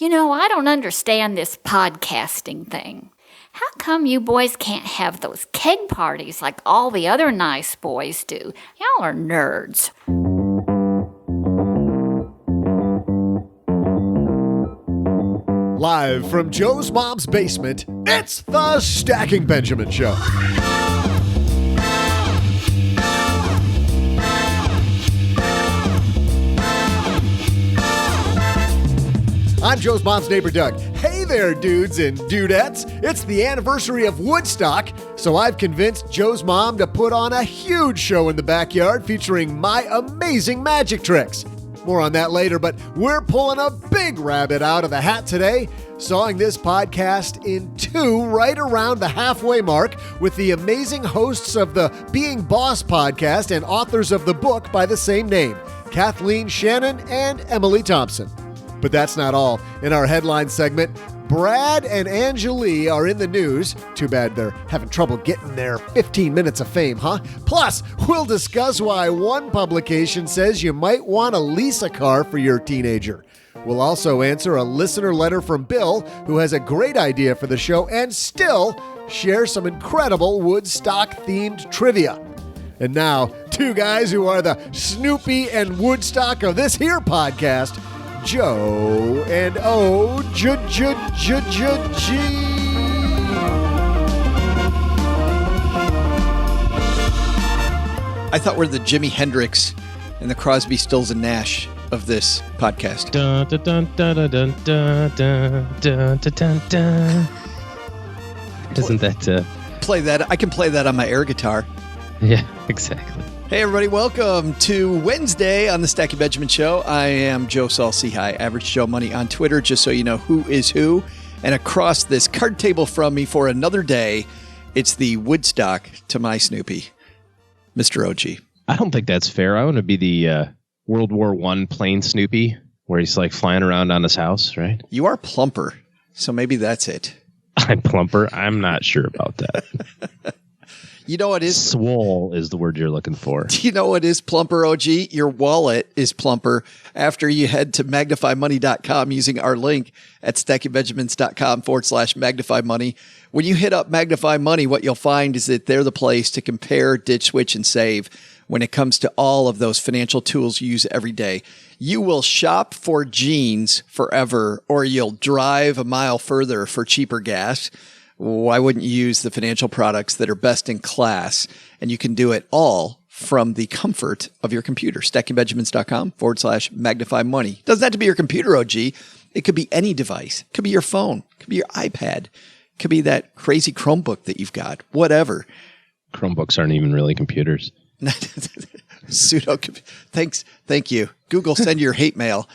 I don't understand this podcasting thing. How come you boys can't have those keg parties like all the other nice boys do? Y'all are nerds. Live from Joe's mom's basement, it's the Stacking Benjamin Show. I'm Joe's mom's neighbor, Doug. Hey there, dudes and dudettes. It's the anniversary of Woodstock, so I've convinced Joe's mom to put on a huge show in the backyard featuring my amazing magic tricks. More on that later, but we're pulling a big rabbit out of the hat today, sawing this podcast in two right around the halfway mark with the amazing hosts of the Being Boss podcast and authors of the book by the same name, Kathleen, Shannon, and Emily Thompson. But that's not all. In our headline segment, Brad and Angelina are in the news. Too bad they're having trouble getting their 15 minutes of fame, huh? Plus, we'll discuss why one publication says you might want to lease a car for your teenager. We'll also answer a listener letter from Bill, who has a great idea for the show, and still share some incredible Woodstock-themed trivia. And now, two guys who are the Snoopy and Woodstock of this here podcast, Joe and O-G. I thought we're the Jimi Hendrix and the Crosby, Stills and Nash of this podcast. Dun, dun, dun, dun, dun, dun, dun, dun, dun, dun. Isn't that... Play that. I can play that on my air guitar. Yeah, exactly. Hey, everybody. Welcome to Wednesday on the Stacking Benjamin Show. I am Joe Saul-Sehy, Average Joe Money on Twitter, just so you know who is who. And across this card table from me for another day, it's the Woodstock to my Snoopy, Mr. OG. I don't think that's fair. I want to be the World War I plane Snoopy, where he's like flying around on his house, right? You are plumper, so maybe that's it. I'm plumper? I'm not sure about that. You know what is... Swole is the word you're looking for. Do you know what is plumper, OG? Your wallet is plumper after you head to magnifymoney.com using our link at stackingbenjamins.com/magnifymoney. When you hit up Magnify Money, what you'll find is that they're the place to compare, ditch, switch, and save when it comes to all of those financial tools you use every day. You will shop for jeans forever, or you'll drive a mile further for cheaper gas. Why wouldn't you use the financial products that are best in class? And you can do it all from the comfort of your computer. stackingbenjamins.com/magnify money. Doesn't have to be your computer, OG. It could be any device. It could be your phone. It could be your iPad. It could be that crazy Chromebook that you've got. Whatever. Chromebooks aren't even really computers. Pseudo. Thanks. Thank you. Google, send your hate mail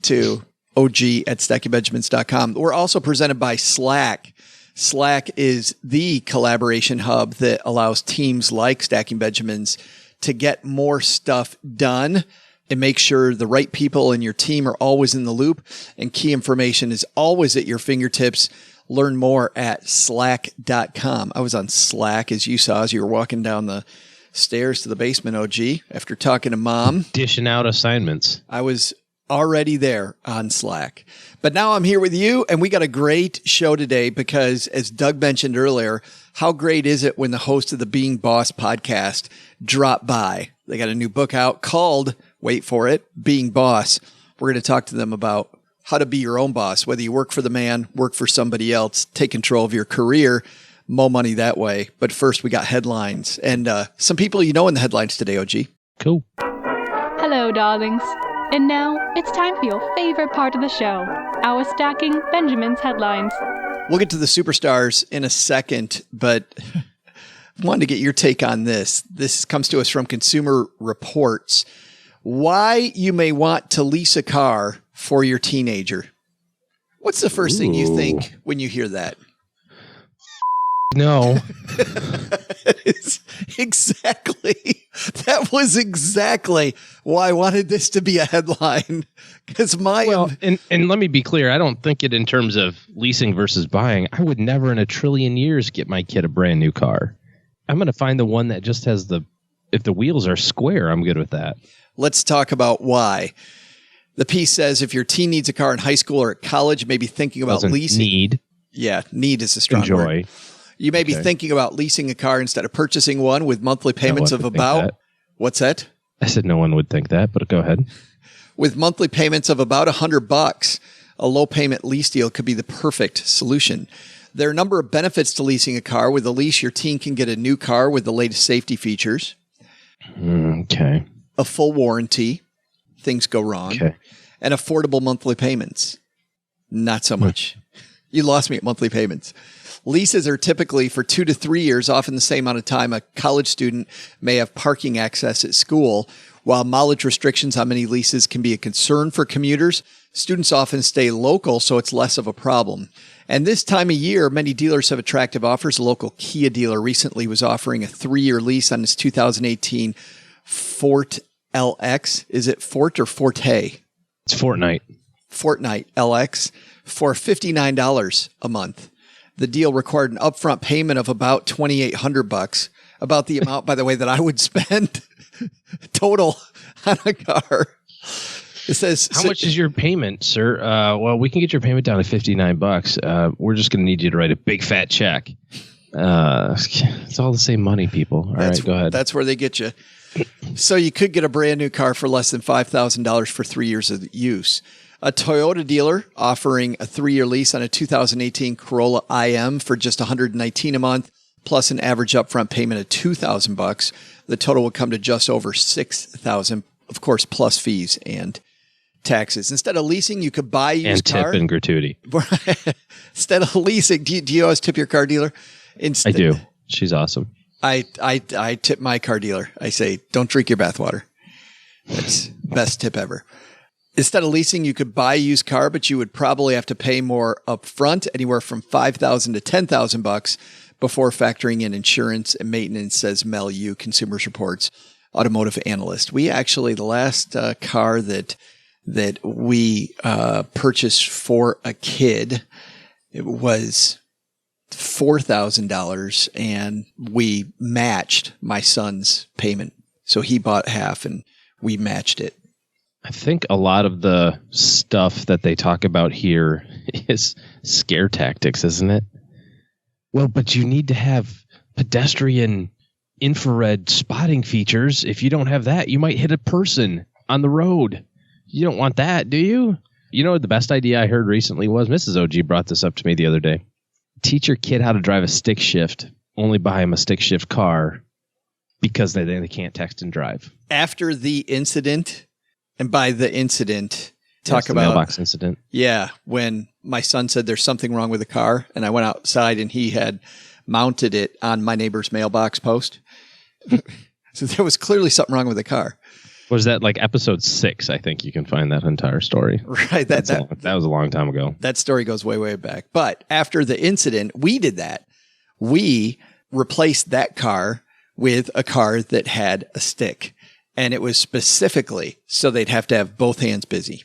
to og@stackingbenjamins.com. We're also presented by Slack. Slack is the collaboration hub that allows teams like Stacking Benjamins to get more stuff done and make sure the right people in your team are always in the loop and key information is always at your fingertips. Learn more at slack.com. I was on Slack, as you saw, as you were walking down the stairs to the basement, OG, after talking to Mom. Dishing out assignments. I was already there on Slack. But now I'm here with you, and we got a great show today because, as Doug mentioned earlier, how great is it when the host of the Being Boss podcast drop by? They got a new book out called, wait for it, Being Boss. We're going to talk to them about how to be your own boss, whether you work for the man, work for somebody else, take control of your career, more money that way. But first, we got headlines. And some people you know in the headlines today, OG. Cool. Hello, darlings. And now, it's time for your favorite part of the show, our Stacking Benjamins headlines. We'll get to the superstars in a second, but I wanted to get your take on this. This comes to us from Consumer Reports. Why you may want to lease a car for your teenager. What's the first thing you think when you hear that? No. That was exactly why I wanted this to be a headline. Because and let me be clear, I don't think it in terms of leasing versus buying. I would never in a trillion years get my kid a brand new car. I'm going to find the one that just has if the wheels are square, I'm good with that. Let's talk about why. The piece says if your teen needs a car in high school or at college, maybe thinking about Doesn't leasing. Need. Yeah, need is a strong Enjoy. word. You may be thinking about leasing a car instead of purchasing one with monthly payments of about... What's that? I said no one would think that, but go ahead. With monthly payments of about $100, a low payment lease deal could be the perfect solution. There are a number of benefits to leasing a car. With a lease, your teen can get a new car with the latest safety features. Okay. A full warranty. Things go wrong. Okay. And affordable monthly payments. Not so much. You lost me at monthly payments. Leases are typically for 2 to 3 years, often the same amount of time a college student may have parking access at school. While mileage restrictions on many leases can be a concern for commuters, students often stay local, so it's less of a problem. And this time of year, many dealers have attractive offers. A local Kia dealer recently was offering a 3-year lease on its 2018 Fort LX. Is it Fort or Forte? It's Fortnite LX for $59 a month. The deal required an upfront payment of about $2,800, about the amount, by the way, that I would spend total on a car. It says, how much is your payment, sir? Well, we can get your payment down to $59. We're just going to need you to write a big fat check. It's all the same money, people. All right, go ahead. That's where they get you. So you could get a brand new car for less than $5,000 for 3 years of use. A Toyota dealer offering a 3-year lease on a 2018 Corolla IM for just $119 a month, plus an average upfront payment of $2,000. The total would come to just over $6,000, of course, plus fees and taxes. Instead of leasing, you could buy a used car. And tip and gratuity. Instead of leasing, do you always tip your car dealer? I do. She's awesome. I tip my car dealer. I say, don't drink your bathwater. That's best tip ever. Instead of leasing, you could buy a used car, but you would probably have to pay more up front, anywhere from $5,000 to $10,000 before factoring in insurance and maintenance, says Mel Yu, Consumers Reports automotive analyst. We actually, the last car that we purchased for a kid, it was $4,000, and we matched my son's payment. So he bought half and we matched it. I think a lot of the stuff that they talk about here is scare tactics, isn't it? Well, but you need to have pedestrian infrared spotting features. If you don't have that, you might hit a person on the road. You don't want that, do you? You know what the best idea I heard recently was? Mrs. OG brought this up to me the other day. Teach your kid how to drive a stick shift. Only buy him a stick shift car because they can't text and drive. After the incident, and by the incident, talk the about mailbox incident. Yeah, when my son said there's something wrong with the car, and I went outside and he had mounted it on my neighbor's mailbox post. So there was clearly something wrong with the car. Was that like episode 6? I think you can find that entire story. Right. That was a long time ago. That story goes way, way back. But after the incident, we did that. We replaced that car with a car that had a stick. And it was specifically so they'd have to have both hands busy.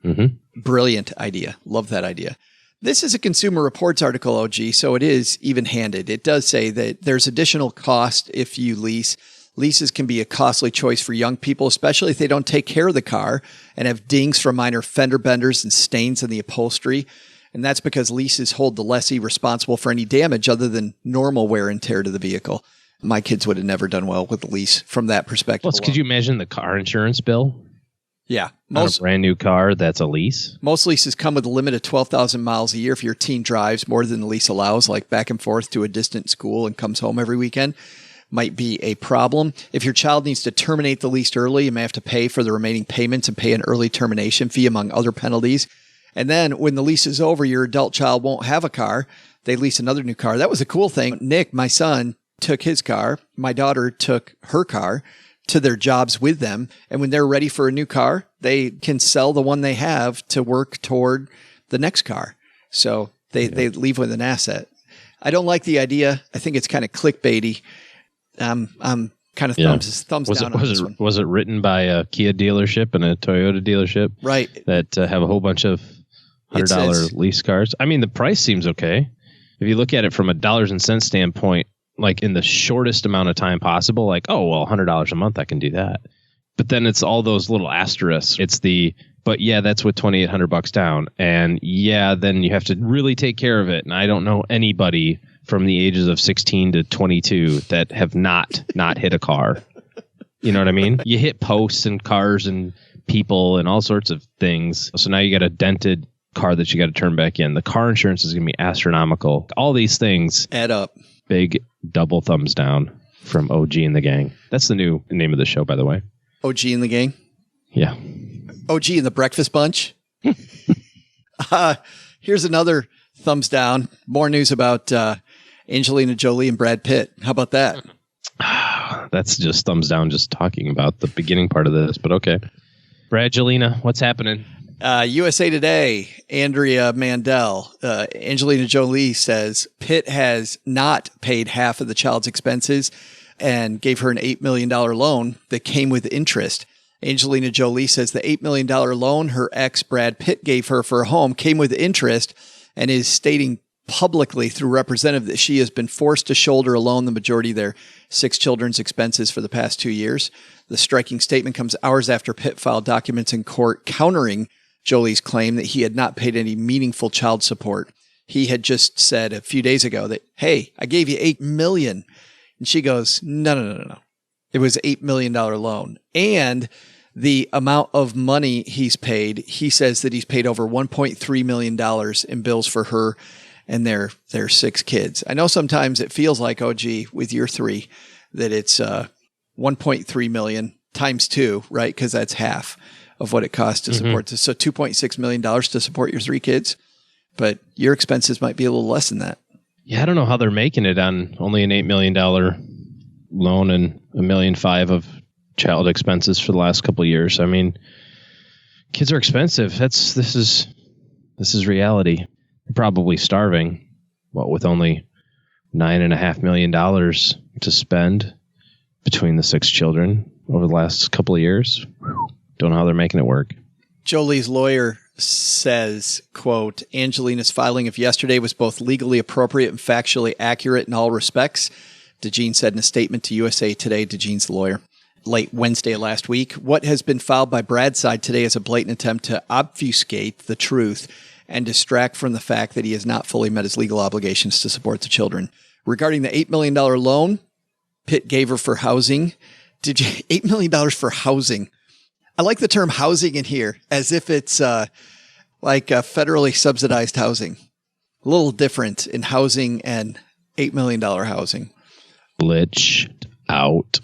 Mm-hmm. Brilliant idea. Love that idea. This is a Consumer Reports article, OG, so it is even-handed. It does say that there's additional cost if you lease. Leases can be a costly choice for young people, especially if they don't take care of the car and have dings from minor fender benders and stains in the upholstery. And that's because leases hold the lessee responsible for any damage other than normal wear and tear to the vehicle. My kids would have never done well with the lease from that perspective. Plus, could you imagine the car insurance bill? Yeah. On a brand new car that's a lease? Most leases come with a limit of 12,000 miles a year if your teen drives more than the lease allows, like back and forth to a distant school and comes home every weekend. Might be a problem. If your child needs to terminate the lease early, you may have to pay for the remaining payments and pay an early termination fee, among other penalties. And then when the lease is over, your adult child won't have a car. They lease another new car. That was a cool thing. Nick, my son, took his car. My daughter took her car to their jobs with them. And when they're ready for a new car, they can sell the one they have to work toward the next car. So they leave with an asset. I don't like the idea. I think it's kind of clickbaity. I'm kind of thumbs down on this one. Was it written by a Kia dealership and a Toyota dealership? Right. That have a whole bunch of $100 lease cars? I mean, the price seems okay. If you look at it from a dollars and cents standpoint, like in the shortest amount of time possible, like, oh, well, $100 a month, I can do that. But then it's all those little asterisks. It's the But yeah, that's with $2,800 down. And yeah, then you have to really take care of it. And I don't know anybody from the ages of 16 to 22 that have not hit a car. You know what I mean? You hit posts and cars and people and all sorts of things. So now you got a dented car that you got to turn back in. The car insurance is going to be astronomical. All these things add up. Big double thumbs down from OG and the gang. That's the new name of the show, by the way. OG and the gang? Yeah. OG and the Breakfast Bunch. Here's another thumbs down. More news about Angelina Jolie and Brad Pitt. How about that? That's just thumbs down just talking about the beginning part of this, but okay. Bradgelina, what's happening? USA Today, Andrea Mandel, Angelina Jolie says Pitt has not paid half of the child's expenses and gave her an $8 million loan that came with interest. Angelina Jolie says the $8 million loan her ex Brad Pitt gave her for a home came with interest and is stating publicly through representative that she has been forced to shoulder alone the majority of their 6 children's expenses for the past 2 years. The striking statement comes hours after Pitt filed documents in court countering Jolie's claim that he had not paid any meaningful child support. He had just said a few days ago that, hey, I gave you $8 million. And she goes, no. It was $8 million loan. And the amount of money he's paid, he says that he's paid over $1.3 million in bills for her and their 6 kids. I know sometimes it feels like, OG, with your 3, that it's $1.3 million times 2, right? Because that's half of what it costs to support this. So $2.6 million to support your 3 kids. But your expenses might be a little less than that. Yeah, I don't know how they're making it on only an $8 million loan and $1.5 million of child expenses for the last couple of years. I mean, kids are expensive. This is reality. They're probably starving. With only $9.5 million to spend between the 6 children over the last couple of years. Don't know how they're making it work. Jolie's lawyer says, quote, Angelina's filing of yesterday was both legally appropriate and factually accurate in all respects, DeJean said in a statement to USA Today. DeJean's lawyer. Late Wednesday last week, what has been filed by Brad's side today is a blatant attempt to obfuscate the truth and distract from the fact that he has not fully met his legal obligations to support the children. Regarding the $8 million loan Pitt gave her for housing, $8 million for housing. I like the term housing in here as if it's like federally subsidized housing. A little different in housing and $8 million housing. Glitched out.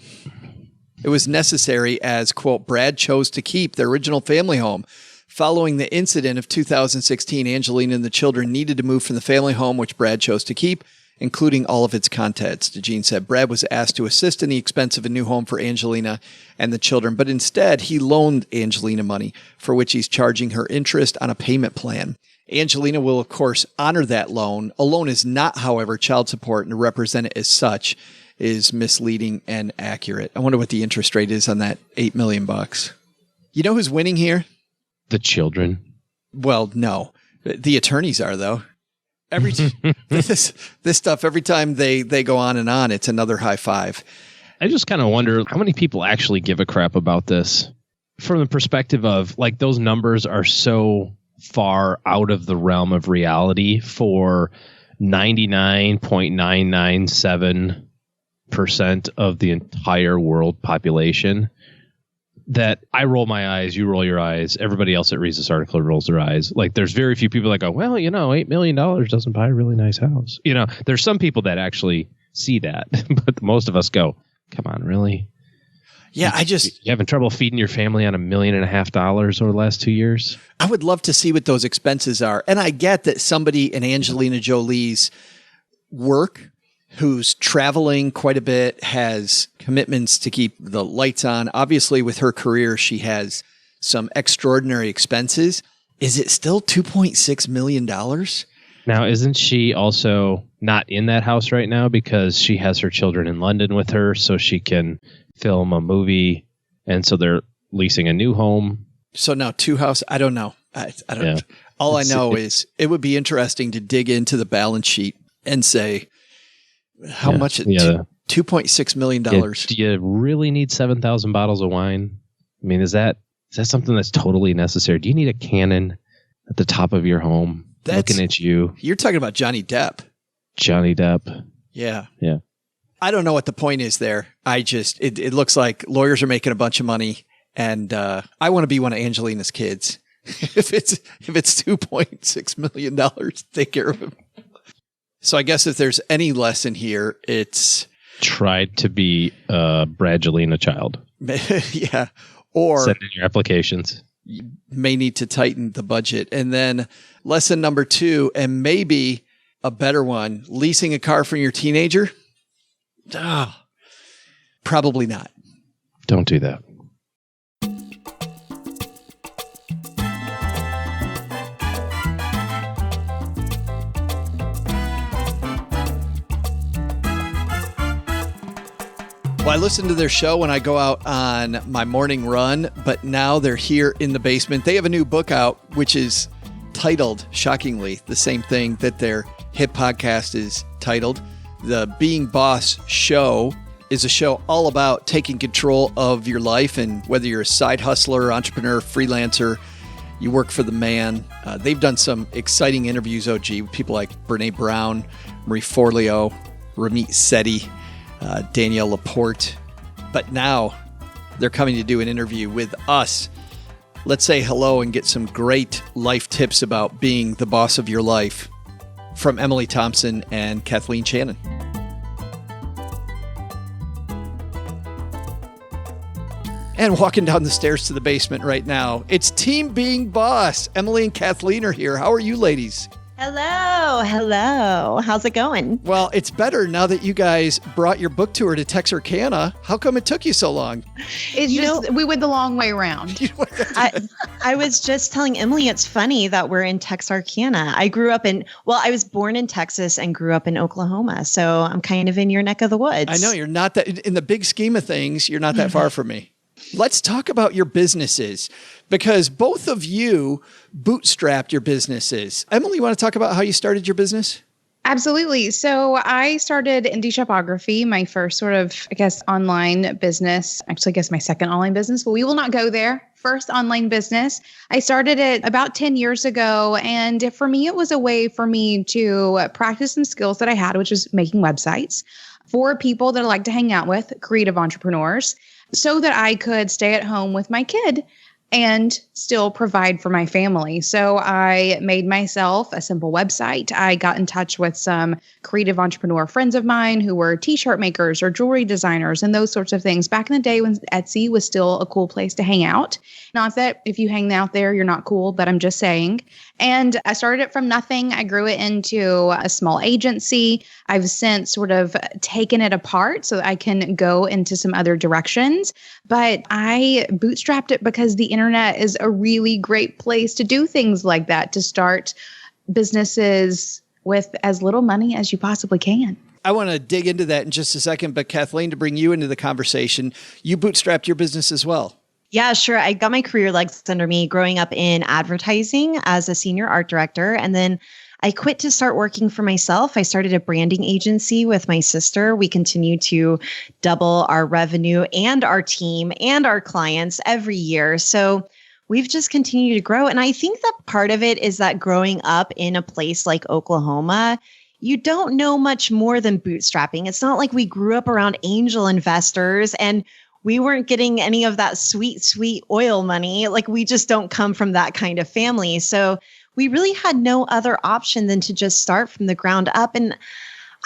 It was necessary as, quote, Brad chose to keep their original family home. Following the incident of 2016, Angelina and the children needed to move from the family home, which Brad chose to keep, including all of its contents. DeJean said Brad was asked to assist in the expense of a new home for Angelina and the children, but instead he loaned Angelina money, for which he's charging her interest on a payment plan. Angelina will, of course, honor that loan. A loan is not, however, child support, and to represent it as such is misleading and accurate. I wonder what the interest rate is on that $8 million. You know who's winning here? The children. Well, no. The attorneys are, though. This stuff, every time they go on and on, it's another high five. I just kind of wonder how many people actually give a crap about this from the perspective of, like, those numbers are so far out of the realm of reality for 99.997% of the entire world population that I roll my eyes, you roll your eyes, everybody else that reads this article rolls their eyes. Like, there's very few people that go, well, $8 million doesn't buy a really nice house. There's some people that actually see that, but most of us go, come on, really? Yeah, you having trouble feeding your family on $1.5 million over the last 2 years? I would love to see what those expenses are. And I get that somebody in Angelina Jolie's work who's traveling quite a bit, has commitments to keep the lights on. Obviously, with her career, she has some extraordinary expenses. Is it still $2.6 million? Now, isn't she also not in that house right now because she has her children in London with her so she can film a movie, and so they're leasing a new home? So now 2 houses? I don't know. I don't. Yeah. All I know is it would be interesting to dig into the balance sheet and say, how much? $2.6 million. Do you really need 7,000 bottles of wine? I mean, is that Is that something that's totally necessary? Do you need a Canon at the top of your home looking at you? You're talking about Johnny Depp. Johnny Depp. Yeah. Yeah. I don't know what the point is there. It looks like lawyers are making a bunch of money, and I want to be one of Angelina's kids. If it's $2.6 million, take care of him. So I guess if there's any lesson here, it's try to be a Bradgelina child. Yeah. Or send in your applications. You may need to tighten the budget. And then lesson number 2, and maybe a better one, leasing a car from your teenager. Probably not. Don't do that. Well, I listen to their show when I go out on my morning run, but now they're here in the basement. They have a new book out, which is titled, shockingly, the same thing that their hit podcast is titled. The Being Boss Show is a show all about taking control of your life, and whether you're a side hustler, entrepreneur, freelancer, you work for the man. They've done some exciting interviews, OG, with people like Brene Brown, Marie Forleo, Ramit Sethi, Danielle Laporte. But now they're coming to do an interview with us. Let's say hello and get some great life tips about being the boss of your life from Emily Thompson and Kathleen Shannon. And walking down the stairs to the basement right now, it's Team Being Boss. Emily and Kathleen are here. How are you ladies? Hello. How's it going? Well, it's better now that you guys brought your book tour to Texarkana. How come it took you so long? We went the long way around. I was just telling Emily, it's funny that we're in Texarkana. I was born in Texas and grew up in Oklahoma. So I'm kind of in your neck of the woods. I know you're not that, in the big scheme of things, you're not that far from me. Let's talk about your businesses, because both of you bootstrapped your businesses. Emily, you want to talk about how you started your business? Absolutely. So I started indie shopography, my first sort of, online business. Actually, my second online business, but we will not go there. First online business. I started it about 10 years ago. And for me, it was a way for me to practice some skills that I had, which was making websites for people that I like to hang out with, creative entrepreneurs, so that I could stay at home with my kid and still provide for my family. So I made myself a simple website. I got in touch with some creative entrepreneur friends of mine who were t-shirt makers or jewelry designers and those sorts of things back in the day when Etsy was still a cool place to hang out. Not that if you hang out there, you're not cool, but I'm just saying. And I started it from nothing. I grew it into a small agency. I've since sort of taken it apart so that I can go into some other directions. But I bootstrapped it because the internet is a really great place to do things like that, to start businesses with as little money as you possibly can. I want to dig into that in just a second, but Kathleen, to bring you into the conversation, you bootstrapped your business as well. Yeah, sure. I got my career legs under me growing up in advertising as a senior art director. And then I quit to start working for myself. I started a branding agency with my sister. We continue to double our revenue and our team and our clients every year. So we've just continued to grow. And I think that part of it is that growing up in a place like Oklahoma, you don't know much more than bootstrapping. It's not like we grew up around angel investors and we weren't getting any of that sweet, sweet oil money. Like, we just don't come from that kind of family. So we really had no other option than to just start from the ground up. And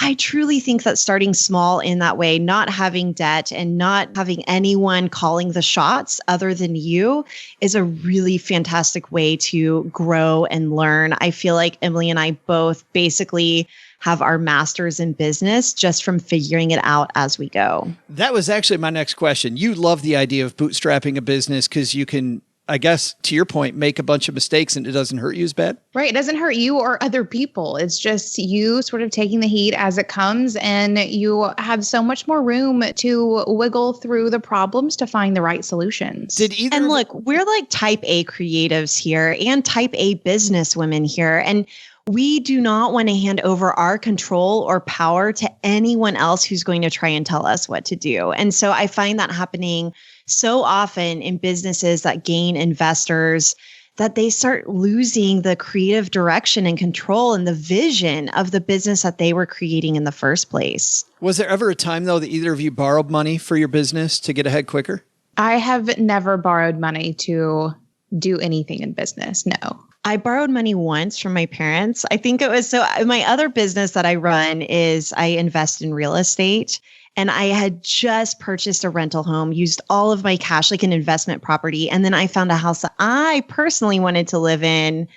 I truly think that starting small in that way, not having debt and not having anyone calling the shots other than you, is a really fantastic way to grow and learn. I feel like Emily and I both basically have our masters in business just from figuring it out as we go. That was actually my next question. You love the idea of bootstrapping a business because you can, I guess, to your point, make a bunch of mistakes and it doesn't hurt you as bad? Right. It doesn't hurt you or other people. It's just you sort of taking the heat as it comes, and you have so much more room to wiggle through the problems to find the right solutions. And look, we're like type A creatives here and type A business women here. And we do not want to hand over our control or power to anyone else who's going to try and tell us what to do. And so I find that happening so often in businesses that gain investors that they start losing the creative direction and control and the vision of the business that they were creating in the first place. Was there ever a time, though, that either of you borrowed money for your business to get ahead quicker? I have never borrowed money to do anything in business. No. I borrowed money once from my parents. I think it was my other business that I run is I invest in real estate. And I had just purchased a rental home, used all of my cash like an investment property. And then I found a house that I personally wanted to live in.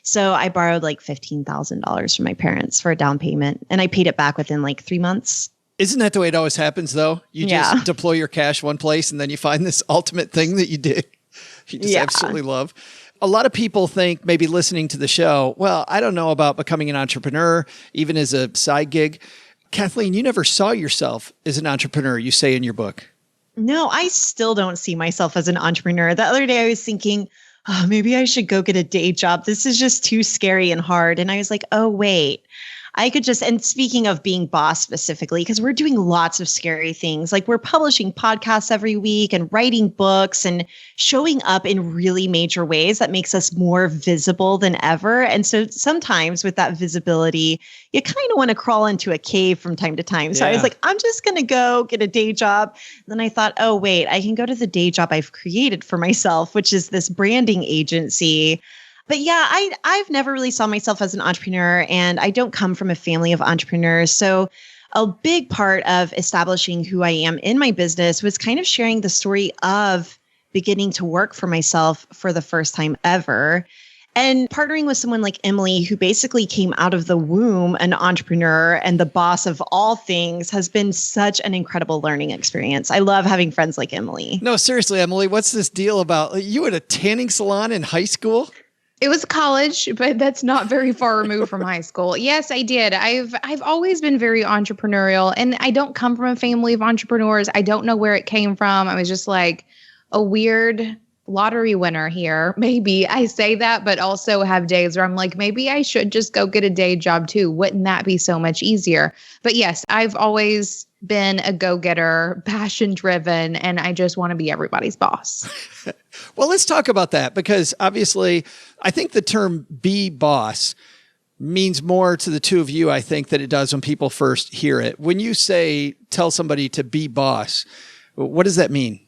So I borrowed like $15,000 from my parents for a down payment. And I paid it back within like 3 months. Isn't that the way it always happens, though? You just deploy your cash one place and then you find this ultimate thing that you just absolutely love. A lot of people think, maybe listening to the show, well, I don't know about becoming an entrepreneur, even as a side gig. Kathleen, you never saw yourself as an entrepreneur, you say in your book. No, I still don't see myself as an entrepreneur. The other day I was thinking, oh, maybe I should go get a day job. This is just too scary and hard. And I was like, oh, wait. I could just, and speaking of being boss specifically, because we're doing lots of scary things, like we're publishing podcasts every week and writing books and showing up in really major ways that makes us more visible than ever. And so sometimes with that visibility, you kind of want to crawl into a cave from time to time. So I was like, I'm just going to go get a day job. And then I thought, oh, wait, I can go to the day job I've created for myself, which is this branding agency. But yeah, I've never really saw myself as an entrepreneur, and I don't come from a family of entrepreneurs. So a big part of establishing who I am in my business was kind of sharing the story of beginning to work for myself for the first time ever. And partnering with someone like Emily, who basically came out of the womb an entrepreneur and the boss of all things, has been such an incredible learning experience. I love having friends like Emily. No, seriously, Emily, what's this deal about? You at a tanning salon in high school? It was college, but that's not very far removed from high school. Yes, I did. I've always been very entrepreneurial, and I don't come from a family of entrepreneurs. I don't know where it came from. I was just like a weird lottery winner here. Maybe I say that, but also have days where I'm like, maybe I should just go get a day job too. Wouldn't that be so much easier? But yes, I've always been a go-getter, passion-driven, and I just want to be everybody's boss. Well, let's talk about that, because obviously I think the term be boss means more to the two of you, I think, than it does when people first hear it. When you say, tell somebody to be boss, what does that mean?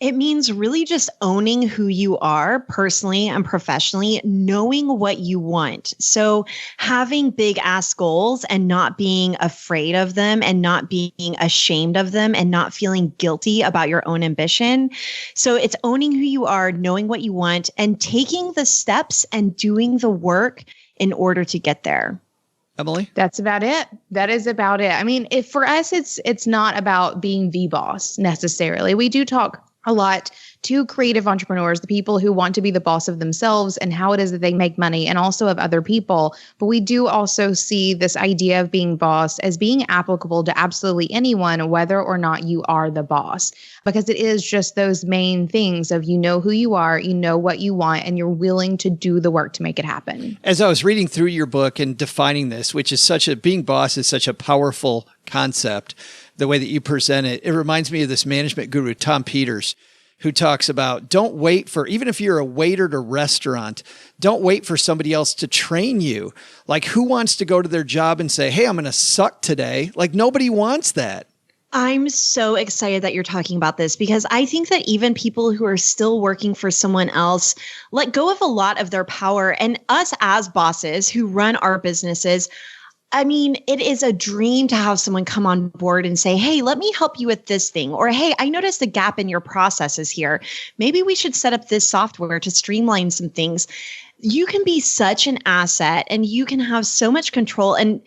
It means really just owning who you are personally and professionally, knowing what you want. So having big ass goals and not being afraid of them and not being ashamed of them and not feeling guilty about your own ambition. So it's owning who you are, knowing what you want, and taking the steps and doing the work in order to get there. Emily? That's about it. That is about it. I mean, if for us, it's not about being the boss necessarily. We do talk a lot to creative entrepreneurs, the people who want to be the boss of themselves and how it is that they make money and also of other people. But we do also see this idea of being boss as being applicable to absolutely anyone, whether or not you are the boss, because it is just those main things of you know who you are, you know what you want, and you're willing to do the work to make it happen. As I was reading through your book and defining this, which is being boss is such a powerful concept, the way that you present it, it reminds me of this management guru, Tom Peters, who talks about don't wait for, even if you're a waiter at a restaurant, don't wait for somebody else to train you. Like, who wants to go to their job and say, hey, I'm going to suck today? Like, nobody wants that. I'm so excited that you're talking about this, because I think that even people who are still working for someone else let go of a lot of their power. And us as bosses who run our businesses, I mean, it is a dream to have someone come on board and say, hey, let me help you with this thing. Or, hey, I noticed a gap in your processes here. Maybe we should set up this software to streamline some things. You can be such an asset and you can have so much control. And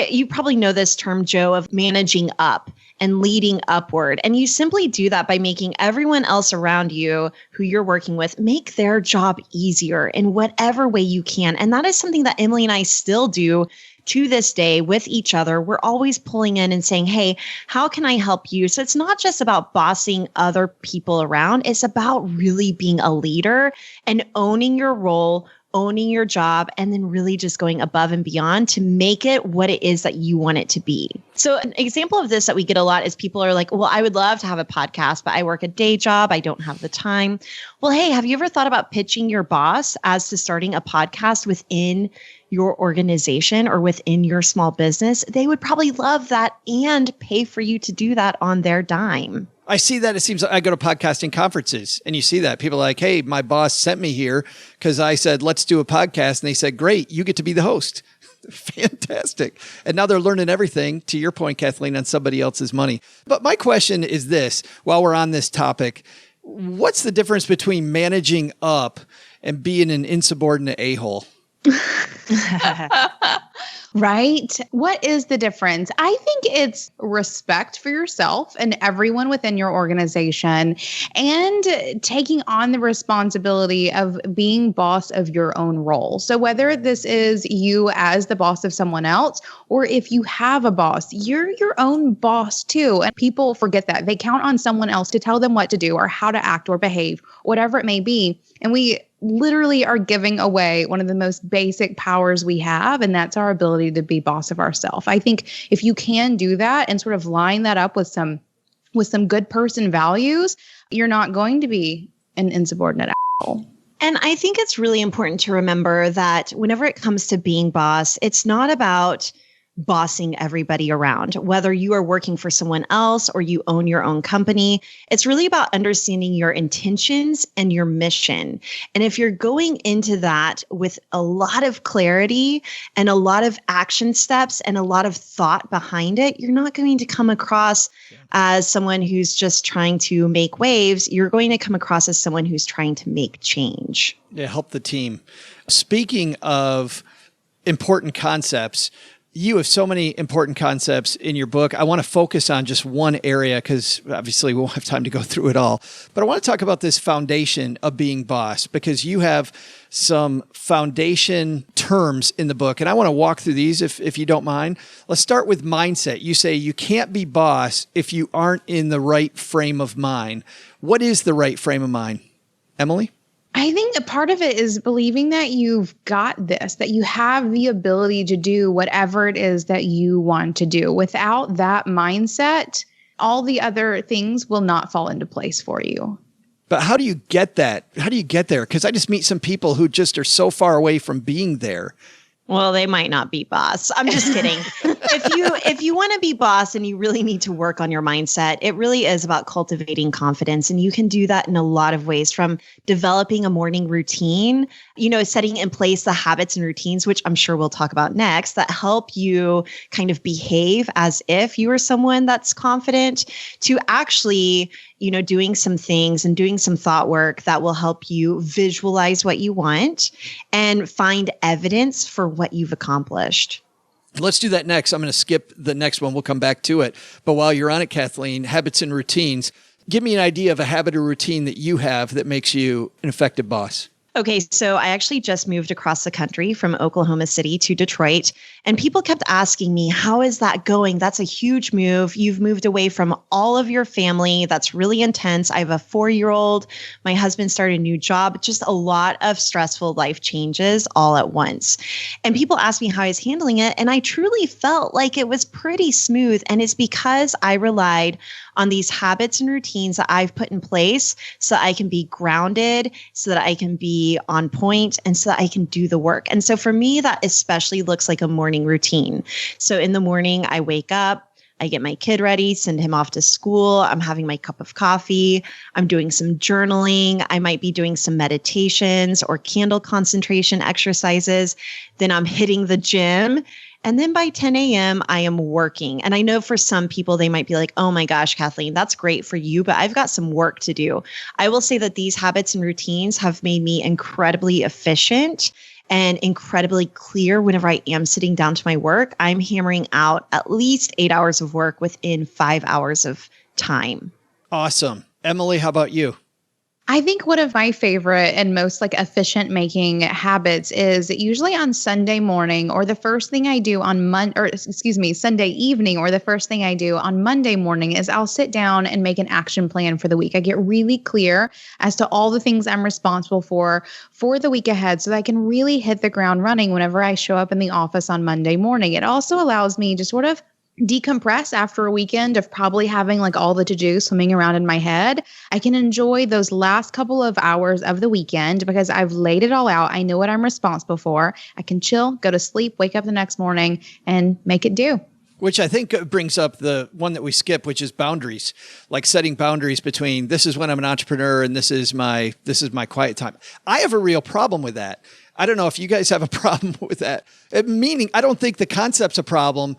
you probably know this term, Joe, of managing up and leading upward. And you simply do that by making everyone else around you who you're working with make their job easier in whatever way you can. And that is something that Emily and I still do to this day with each other. We're always pulling in and saying, hey, how can I help you? So it's not just about bossing other people around. It's about really being a leader and owning your role, owning your job, and then really just going above and beyond to make it what it is that you want it to be. So an example of this that we get a lot is people are like, well, I would love to have a podcast, but I work a day job. I don't have the time. Well, hey, have you ever thought about pitching your boss as to starting a podcast within your organization or within your small business? They would probably love that and pay for you to do that on their dime. I see that. It seems like I go to podcasting conferences and you see that people are like, hey, my boss sent me here because I said, let's do a podcast. And they said, great, you get to be the host. Fantastic. And now they're learning everything, to your point, Kathleen, on somebody else's money. But my question is this, while we're on this topic, what's the difference between managing up and being an insubordinate a-hole? Right? What is the difference? I think it's respect for yourself and everyone within your organization and taking on the responsibility of being boss of your own role. So whether this is you as the boss of someone else, or if you have a boss, you're your own boss too. And people forget that. They count on someone else to tell them what to do or how to act or behave, whatever it may be. And we literally are giving away one of the most basic powers we have, and that's our ability to be boss of ourselves. I think if you can do that and sort of line that up with some good person values, you're not going to be an insubordinate asshole. And I think it's really important to remember that whenever it comes to being boss, it's not about bossing everybody around. Whether you are working for someone else or you own your own company, it's really about understanding your intentions and your mission. And if you're going into that with a lot of clarity and a lot of action steps and a lot of thought behind it, you're not going to come across as someone who's just trying to make waves. You're going to come across as someone who's trying to make change. Yeah, help the team. Speaking of important concepts, you have so many important concepts in your book. I want to focus on just one area because obviously we won't have time to go through it all. But I want to talk about this foundation of being boss because you have some foundation terms in the book. And I want to walk through these if you don't mind. Let's start with mindset. You say you can't be boss if you aren't in the right frame of mind. What is the right frame of mind? Emily? I think a part of it is believing that you've got this, that you have the ability to do whatever it is that you want to do. Without that mindset, all the other things will not fall into place for you. But how do you get that? How do you get there? Because I just meet some people who just are so far away from being there. Well, they might not be boss. I'm just kidding. If you want to be boss and you really need to work on your mindset, it really is about cultivating confidence. And you can do that in a lot of ways, from developing a morning routine, setting in place the habits and routines, which I'm sure we'll talk about next, that help you kind of behave as if you are someone that's confident, to actually doing some things and doing some thought work that will help you visualize what you want and find evidence for what you've accomplished. Let's do that next. I'm going to skip the next one. We'll come back to it. But while you're on it, Kathleen, habits and routines, give me an idea of a habit or routine that you have that makes you an effective boss. Okay, so I actually just moved across the country from Oklahoma City to Detroit, and people kept asking me, how is that going? That's a huge move. You've moved away from all of your family. That's really intense. I have a 4-year-old. My husband started a new job, just a lot of stressful life changes all at once. And people asked me how I was handling it, and I truly felt like it was pretty smooth. And it's because I relied on these habits and routines that I've put in place so that I can be grounded, so that I can be on point, and so that I can do the work. And so for me, that especially looks like a morning routine. So in the morning, I wake up, I get my kid ready, send him off to school. I'm having my cup of coffee. I'm doing some journaling. I might be doing some meditations or candle concentration exercises. Then I'm hitting the gym. And then by 10 a.m., I am working. And I know for some people, they might be like, oh my gosh, Kathleen, that's great for you, but I've got some work to do. I will say that these habits and routines have made me incredibly efficient and incredibly clear whenever I am sitting down to my work. I'm hammering out at least 8 hours of work within 5 hours of time. Awesome. Emily, how about you? I think one of my favorite and most like efficient making habits is usually on Sunday morning or the first thing I do on Sunday evening or the first thing I do on Monday morning is I'll sit down and make an action plan for the week. I get really clear as to all the things I'm responsible for the week ahead so that I can really hit the ground running whenever I show up in the office on Monday morning. It also allows me to sort of decompress after a weekend of probably having like all the to-do swimming around in my head. I can enjoy those last couple of hours of the weekend because I've laid it all out. I know what I'm responsible for. I can chill, go to sleep, wake up the next morning and make it do. Which I think brings up the one that we skip, which is boundaries, like setting boundaries between this is when I'm an entrepreneur and this is my quiet time. I have a real problem with that. I don't know if you guys have a problem with that. Meaning, I don't think the concept's a problem.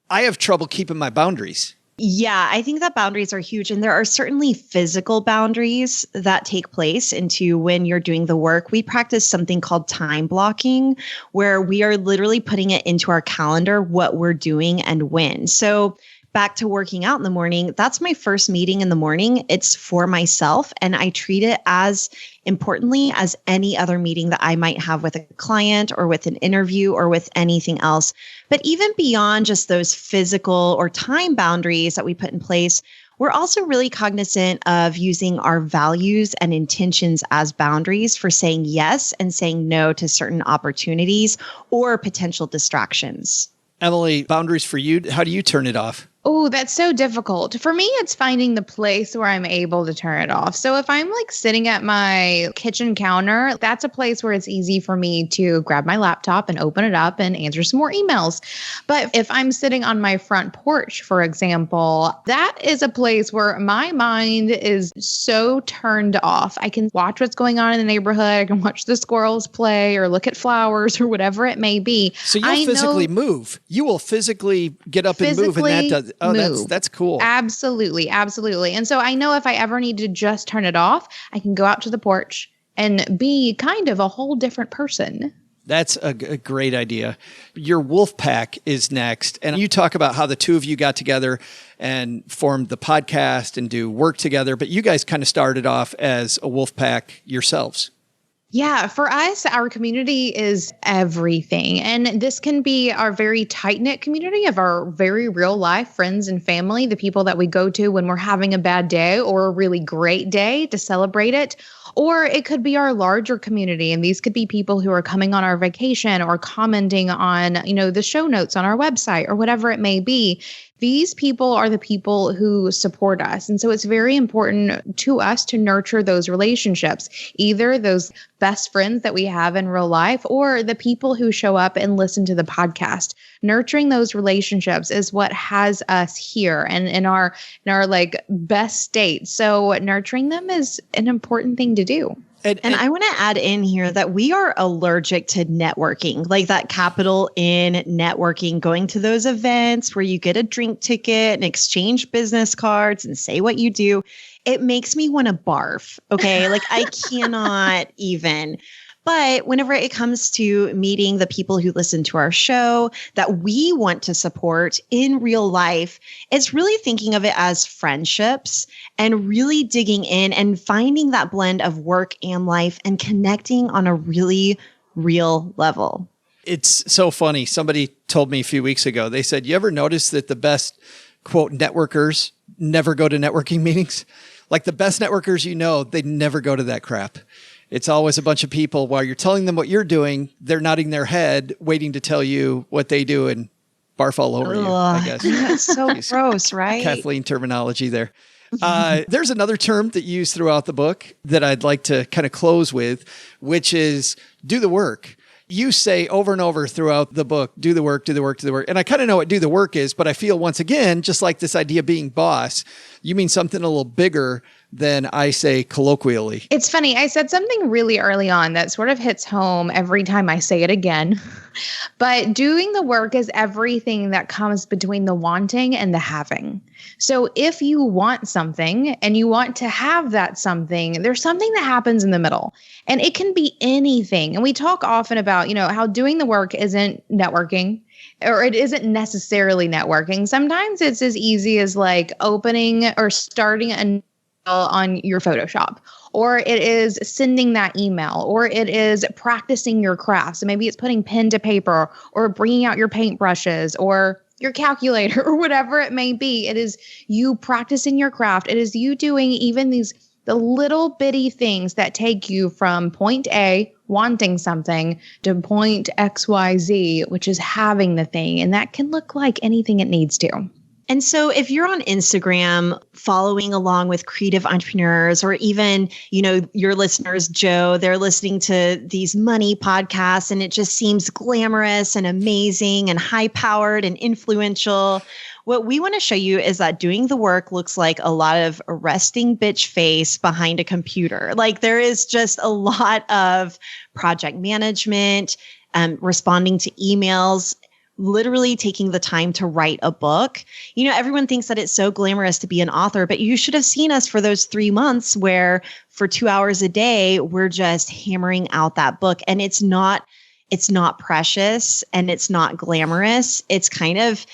I have trouble keeping my boundaries. Yeah, I think that boundaries are huge. And there are certainly physical boundaries that take place into when you're doing the work. We practice something called time blocking, where we are literally putting it into our calendar, what we're doing and when. So back to working out in the morning, that's my first meeting in the morning. It's for myself. And I treat it as importantly as any other meeting that I might have with a client or with an interview or with anything else. But even beyond just those physical or time boundaries that we put in place, we're also really cognizant of using our values and intentions as boundaries for saying yes and saying no to certain opportunities or potential distractions. Emily, boundaries for you. How do you turn it off? Oh, that's so difficult. For me, it's finding the place where I'm able to turn it off. So if I'm like sitting at my kitchen counter, that's a place where it's easy for me to grab my laptop and open it up and answer some more emails. But if I'm sitting on my front porch, for example, that is a place where my mind is so turned off. I can watch what's going on in the neighborhood. I can watch the squirrels play or look at flowers or whatever it may be. So you'll physically move. You will physically get up and move, and that does. Oh, that's cool. Absolutely. Absolutely. And so I know if I ever need to just turn it off, I can go out to the porch and be kind of a whole different person. That's a great idea. Your wolf pack is next. And you talk about how the two of you got together and formed the podcast and do work together. But you guys kind of started off as a wolf pack yourselves. Yeah, for us, our community is everything. And this can be our very tight-knit community of our very real life friends and family, the people that we go to when we're having a bad day or a really great day to celebrate it. Or it could be our larger community. And these could be people who are coming on our vacation or commenting on, the show notes on our website or whatever it may be. These people are the people who support us. And so it's very important to us to nurture those relationships, either those best friends that we have in real life or the people who show up and listen to the podcast. Nurturing those relationships is what has us here and in our like best state. So nurturing them is an important thing to do. And I want to add in here that we are allergic to networking, like that capital N networking, going to those events where you get a drink ticket and exchange business cards and say what you do. It makes me want to barf. Okay. Like I cannot even. But whenever it comes to meeting the people who listen to our show that we want to support in real life, it's really thinking of it as friendships and really digging in and finding that blend of work and life and connecting on a really real level. It's so funny. Somebody told me a few weeks ago, they said, you ever notice that the best, quote, networkers never go to networking meetings? Like the best networkers, they never go to that crap. It's always a bunch of people while you're telling them what you're doing, they're nodding their head, waiting to tell you what they do and barf all over you, I guess. That's so gross, right? Kathleen terminology there. There's another term that you use throughout the book that I'd like to kind of close with, which is do the work. You say over and over throughout the book, do the work, do the work, do the work. And I kind of know what do the work is, but I feel once again, just like this idea of being boss, you mean something a little bigger than I say colloquially. It's funny. I said something really early on that sort of hits home every time I say it again. But doing the work is everything that comes between the wanting and the having. So if you want something and you want to have that something, there's something that happens in the middle. And it can be anything. And we talk often about, how doing the work isn't networking. Or it isn't necessarily networking. Sometimes it's as easy as like opening or starting a on your Photoshop, or it is sending that email, or it is practicing your craft. So maybe it's putting pen to paper or bringing out your paintbrushes or your calculator or whatever it may be. It is you practicing your craft. It is you doing even the little bitty things that take you from point A, wanting something, to point XYZ, which is having the thing. And that can look like anything it needs to. And so if you're on Instagram following along with creative entrepreneurs, or even, your listeners, Joe, they're listening to these money podcasts and it just seems glamorous and amazing and high powered and influential. What we want to show you is that doing the work looks like a lot of a resting bitch face behind a computer. Like there is just a lot of project management, responding to emails, literally taking the time to write a book. Everyone thinks that it's so glamorous to be an author, but you should have seen us for those 3 months where for 2 hours a day, we're just hammering out that book. And it's not precious and it's not glamorous. It's kind of,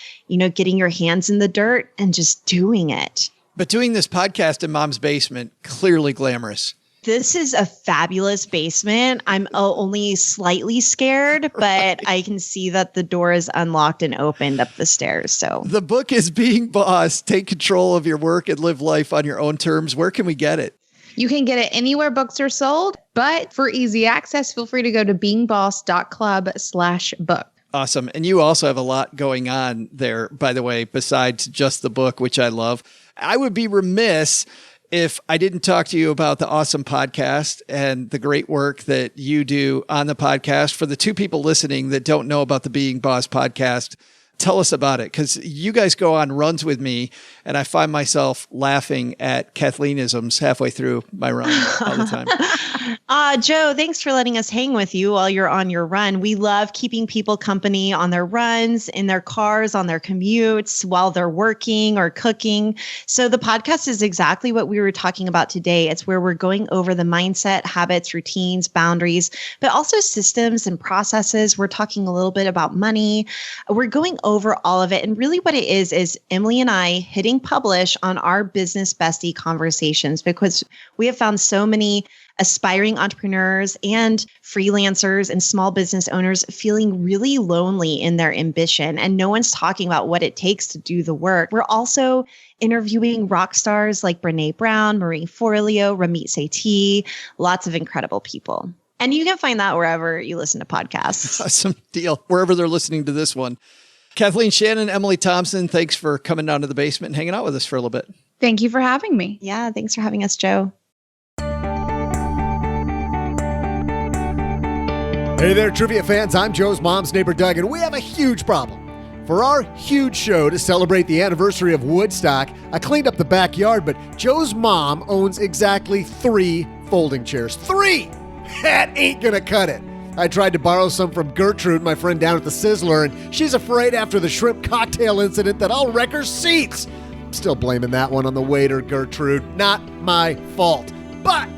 getting your hands in the dirt and just doing it. But doing this podcast in Mom's basement, clearly glamorous. This is a fabulous basement. I'm only slightly scared, but I can see that the door is unlocked and opened up the stairs. So the book is Being Boss. Take control of your work and live life on your own terms. Where can we get it? You can get it anywhere books are sold, but for easy access, feel free to go to beingboss.club/book. Awesome. And you also have a lot going on there, by the way, besides just the book, which I love. I would be remiss if I didn't talk to you about the awesome podcast and the great work that you do on the podcast. For the two people listening that don't know about the Being Boss podcast, tell us about it, because you guys go on runs with me and I find myself laughing at Kathleenisms halfway through my run all the time. Joe, thanks for letting us hang with you while you're on your run. We love keeping people company on their runs, in their cars, on their commutes, while they're working or cooking. So the podcast is exactly what we were talking about today. It's where we're going over the mindset, habits, routines, boundaries, but also systems and processes. We're talking a little bit about money. We're going over all of it. And really what it is Emily and I hitting publish on our business bestie conversations, because we have found so many aspiring entrepreneurs and freelancers and small business owners feeling really lonely in their ambition, and no one's talking about what it takes to do the work. We're also interviewing rock stars like Brené Brown, Marie Forleo, Ramit Sethi, lots of incredible people. And you can find that wherever you listen to podcasts. Awesome deal. Wherever they're listening to this one. Kathleen, Shannon, Emily Thompson, thanks for coming down to the basement and hanging out with us for a little bit. Thank you for having me. Yeah, thanks for having us, Joe. Hey there, trivia fans. I'm Joe's mom's neighbor, Doug, and we have a huge problem. For our huge show to celebrate the anniversary of Woodstock, I cleaned up the backyard, but Joe's mom owns exactly 3 folding chairs. 3! That ain't gonna cut it. I tried to borrow some from Gertrude, my friend down at the Sizzler, and she's afraid after the shrimp cocktail incident that I'll wreck her seats. I'm still blaming that one on the waiter, Gertrude. Not my fault. But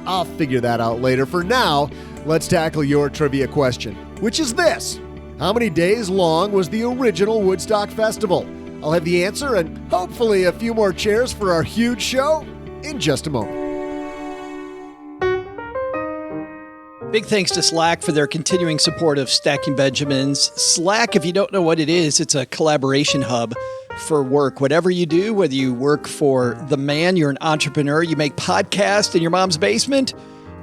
I'll figure that out later. For now, let's tackle your trivia question, which is this. How many days long was the original Woodstock Festival? I'll have the answer and hopefully a few more chairs for our huge show in just a moment. Big thanks to Slack for their continuing support of Stacking Benjamins. Slack, if you don't know what it is, it's a collaboration hub for work. Whatever you do, whether you work for the man, you're an entrepreneur, you make podcasts in your mom's basement,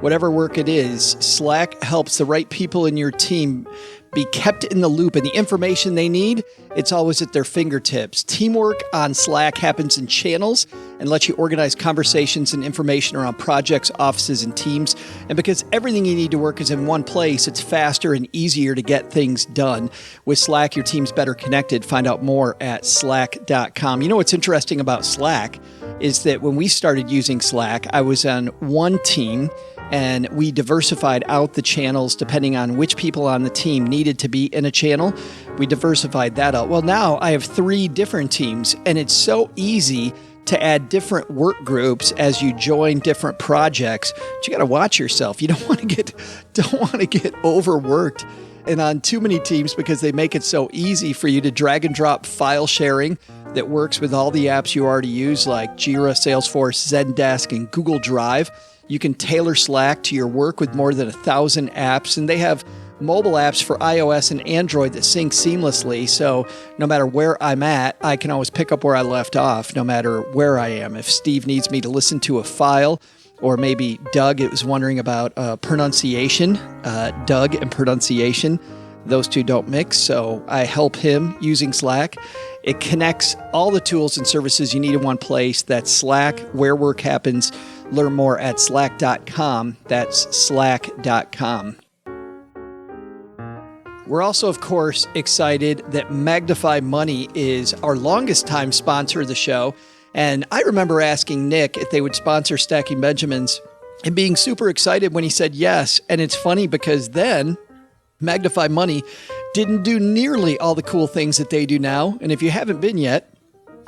whatever work it is, Slack helps the right people in your team be kept in the loop, and the information they need, it's always at their fingertips. Teamwork on Slack happens in channels and lets you organize conversations and information around projects, offices, and teams. And because everything you need to work is in one place, it's faster and easier to get things done. With Slack, your team's better connected. Find out more at slack.com. You know what's interesting about Slack is that when we started using Slack, I was on one team, and we diversified out the channels depending on which people on the team needed to be in a channel. We diversified that out. Well, now I have 3 different teams, and it's so easy to add different work groups as you join different projects. But you got to watch yourself. You don't want to get overworked and on too many teams because they make it so easy for you to drag and drop file sharing that works with all the apps you already use like Jira, Salesforce, Zendesk, and Google Drive. You can tailor Slack to your work with more than 1,000 apps, and they have mobile apps for iOS and Android that sync seamlessly. So no matter where I'm at, I can always pick up where I left off, no matter where I am. If Steve needs me to listen to a file, or maybe Doug was wondering about pronunciation, Doug and pronunciation, those two don't mix. So I help him using Slack. It connects all the tools and services you need in one place. That's Slack, where work happens. Learn more at slack.com. That's slack.com. We're also, of course, excited that Magnify Money is our longest time sponsor of the show. And I remember asking Nick if they would sponsor Stacking Benjamins and being super excited when he said yes. And it's funny because then Magnify Money didn't do nearly all the cool things that they do now. And if you haven't been yet,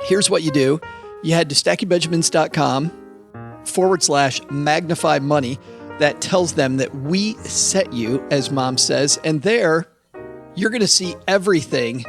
here's what you do. You head to stackingbenjamins.com/magnify money. That tells them that we set you, as Mom says. And there, you're going to see everything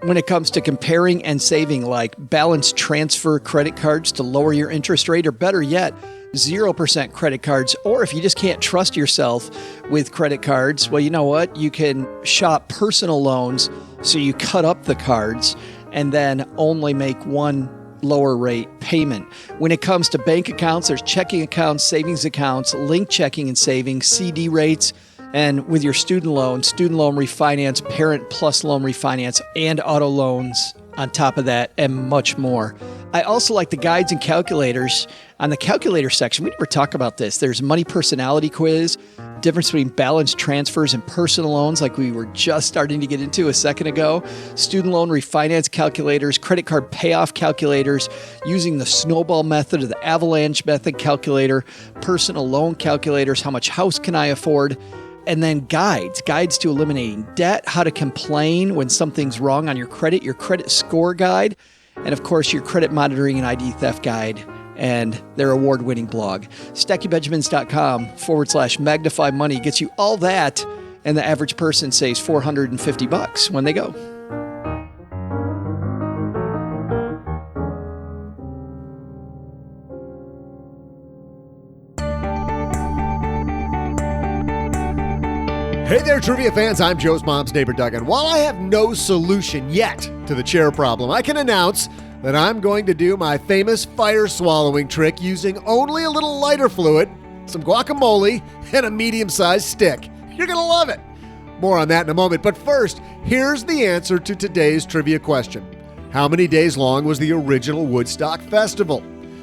when it comes to comparing and saving, like balance transfer credit cards to lower your interest rate, or better yet, 0% credit cards. Or if you just can't trust yourself with credit cards, well, you know what? You can shop personal loans so you cut up the cards and then only make one lower rate payment. When it comes to bank accounts, there's checking accounts, savings accounts, linked checking and savings, CD rates, and with your student loan refinance, parent plus loan refinance, and auto loans on top of that, and much more. I also like the guides and calculators. On the calculator section, we never talk about this. There's money personality quiz, difference between balance transfers and personal loans, like we were just starting to get into a second ago, student loan refinance calculators, credit card payoff calculators, using the snowball method or the avalanche method calculator, personal loan calculators, how much house can I afford, and then guides to eliminating debt, how to complain when something's wrong on your credit score guide, and of course your credit monitoring and ID theft guide, and their award-winning blog. StackyBenjamins.com/magnify money gets you all that, and the average person saves $450 when they go. Hey there, trivia fans. I'm Joe's mom's neighbor, Doug. And while I have no solution yet to the chair problem, I can announce that I'm going to do my famous fire swallowing trick using only a little lighter fluid, some guacamole, and a medium-sized stick. You're going to love it. More on that in a moment. But first, here's the answer to today's trivia question. How many days long was the original Woodstock Festival?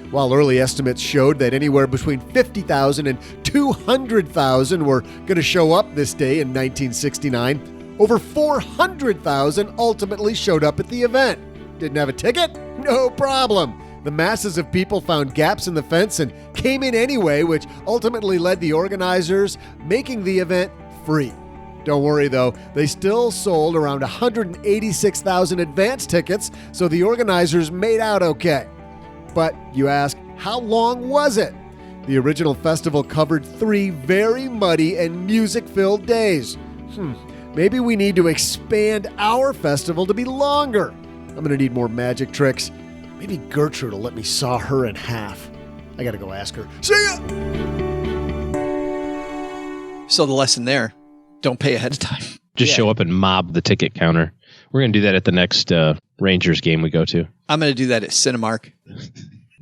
While early estimates showed that anywhere between 50,000 and 200,000 were going to show up this day in 1969, over 400,000 ultimately showed up at the event. Didn't have a ticket? No problem. The masses of people found gaps in the fence and came in anyway, which ultimately led the organizers making the event free. Don't worry though, they still sold around 186,000 advance tickets, so the organizers made out okay. But you ask, how long was it? The original festival covered 3 very muddy and music-filled days. Maybe we need to expand our festival to be longer. I'm going to need more magic tricks. Maybe Gertrude will let me saw her in half. I got to go ask her. See ya! So the lesson there, don't pay ahead of time. Just show up and mob the ticket counter. We're going to do that at the next Rangers game we go to. I'm going to do that at Cinemark.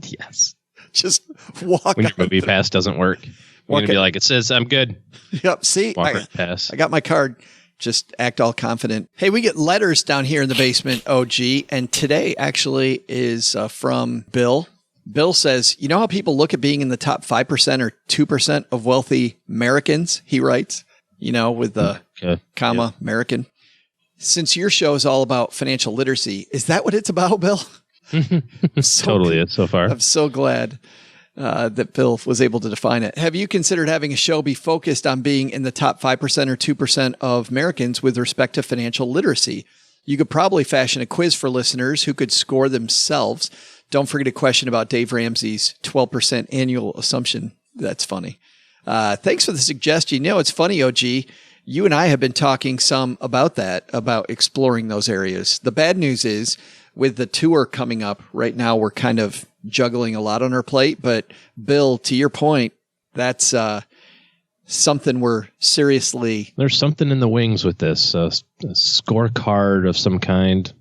Yes. Just walk when your movie pass doesn't work. You're going to be like, it says I'm good. Yep. See, pass. I got my card. Just act all confident. Hey, we get letters down here in the basement, OG. And today actually is from Bill. Bill says, you know how people look at being in the top 5% or 2% of wealthy Americans? He writes, with the comma, American. Since your show is all about financial literacy, is that what it's about, Bill? Totally is so far. I'm so glad that Bill was able to define it. Have you considered having a show be focused on being in the top 5% or 2% of Americans with respect to financial literacy? You could probably fashion a quiz for listeners who could score themselves. Don't forget a question about Dave Ramsey's 12% annual assumption. That's funny. Thanks for the suggestion. It's funny, OG. you and I have been talking some about that, about exploring those areas. The bad news is with the tour coming up right now, we're kind of juggling a lot on our plate. But Bill, to your point, that's something we're seriously. There's something in the wings with this, a scorecard of some kind.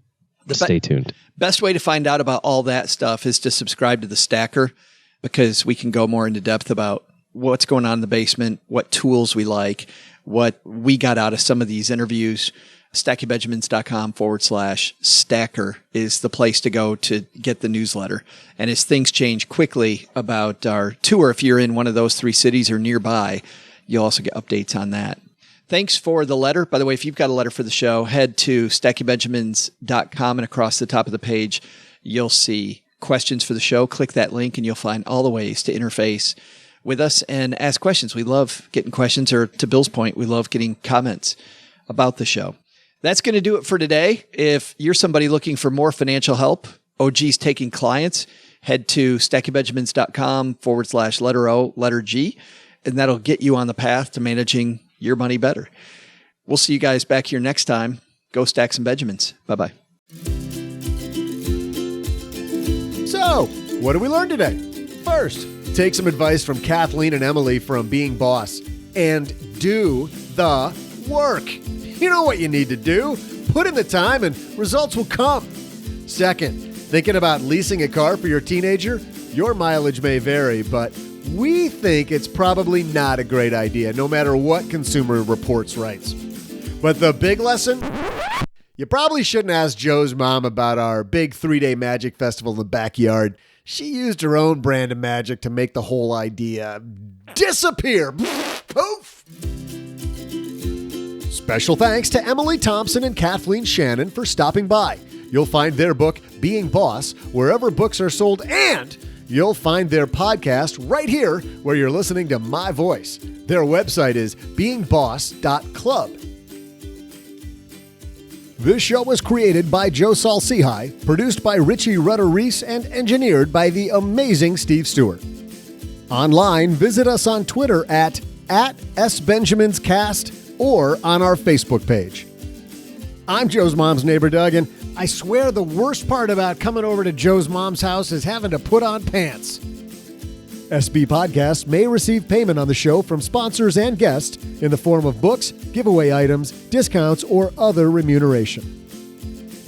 Stay tuned. Best way to find out about all that stuff is to subscribe to the Stacker, because we can go more into depth about what's going on in the basement, what tools we like, what we got out of some of these interviews. StackyBenjamins.com/stacker is the place to go to get the newsletter. And as things change quickly about our tour, if you're in one of those 3 cities or nearby, you'll also get updates on that. Thanks for the letter. By the way, if you've got a letter for the show, head to StackyBenjamins.com, and across the top of the page, you'll see questions for the show. Click that link and you'll find all the ways to interface with us and ask questions. We love getting questions, or to Bill's point, we love getting comments about the show. That's going to do it for today. If you're somebody looking for more financial help, OG's taking clients, head to StackyBenjamins.com/letter O, letter G, and that'll get you on the path to managing your money better. We'll see you guys back here next time. Go stack some Benjamins. Bye-bye. So, what did we learn today? First, take some advice from Kathleen and Emily from Being Boss and do the work. You know what you need to do. Put in the time and results will come. Second, thinking about leasing a car for your teenager? Your mileage may vary, but we think it's probably not a great idea, no matter what Consumer Reports writes. But the big lesson? You probably shouldn't ask Joe's mom about our big 3-day magic festival in the backyard. She used her own brand of magic to make the whole idea disappear. Poof! Special thanks to Emily Thompson and Kathleen Shannon for stopping by. You'll find their book, Being Boss, wherever books are sold, and you'll find their podcast right here where you're listening to my voice. Their website is beingboss.club. This show was created by Joe Salsihai, produced by Richie Rutter-Reese, and engineered by the amazing Steve Stewart. Online, visit us on Twitter at @SBenjaminsCast or on our Facebook page. I'm Joe's mom's neighbor, Doug, and I swear the worst part about coming over to Joe's mom's house is having to put on pants. SB Podcasts may receive payment on the show from sponsors and guests in the form of books, giveaway items, discounts, or other remuneration.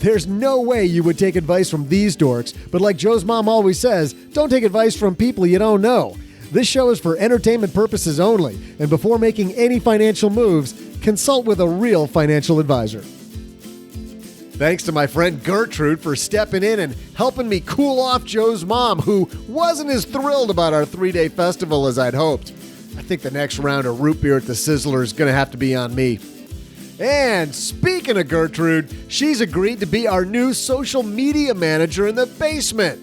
There's no way you would take advice from these dorks, but like Joe's mom always says, don't take advice from people you don't know. This show is for entertainment purposes only, and before making any financial moves, consult with a real financial advisor. Thanks to my friend Gertrude for stepping in and helping me cool off Joe's mom, who wasn't as thrilled about our 3-day festival as I'd hoped. I think the next round of root beer at the Sizzler is going to have to be on me. And speaking of Gertrude, she's agreed to be our new social media manager in the basement.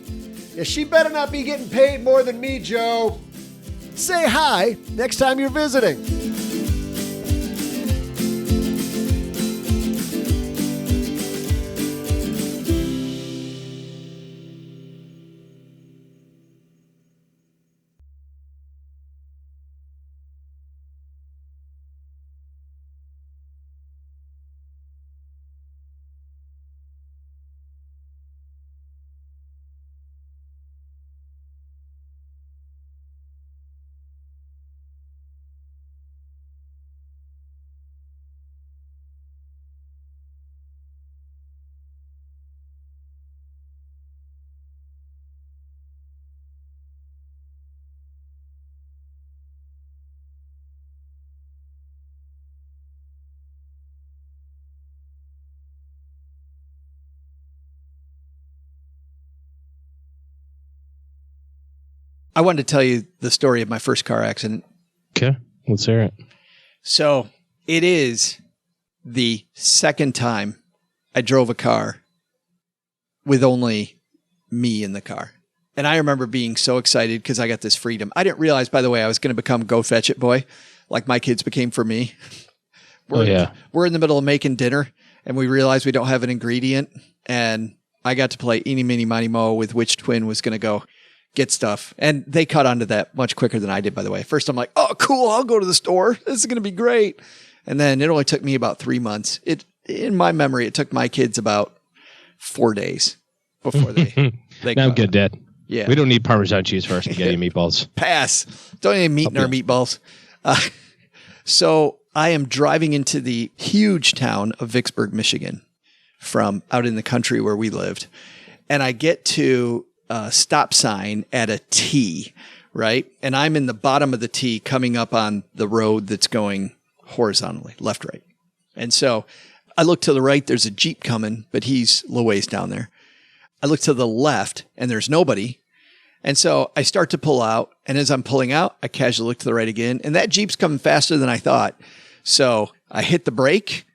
Yeah, she better not be getting paid more than me, Joe. Say hi next time you're visiting. I wanted to tell you the story of my first car accident. Okay, let's hear it. So it is the second time I drove a car with only me in the car. And I remember being so excited because I got this freedom. I didn't realize, by the way, I was going to become Go Fetch It boy, like my kids became for me. We're in the middle of making dinner, and we realized we don't have an ingredient. And I got to play eeny, meeny, miny, mo with which twin was going to go get stuff. And they caught on to that much quicker than I did, by the way. First, I'm like, oh, cool, I'll go to the store. This is going to be great. And then it only took me about 3 months. In my memory, it took my kids about 4 days before they I'm good, Dad. Yeah. We don't need Parmesan cheese for our spaghetti meatballs. Pass. Don't need meat in our meatballs. So I am driving into the huge town of Vicksburg, Michigan, from out in the country where we lived. And I get to a stop sign at a T, right? And I'm in the bottom of the T coming up on the road that's going horizontally, left, right. And so I look to the right, there's a Jeep coming, but he's a little ways down there. I look to the left and there's nobody. And so I start to pull out. And as I'm pulling out, I casually look to the right again. And that Jeep's coming faster than I thought. So I hit the brake,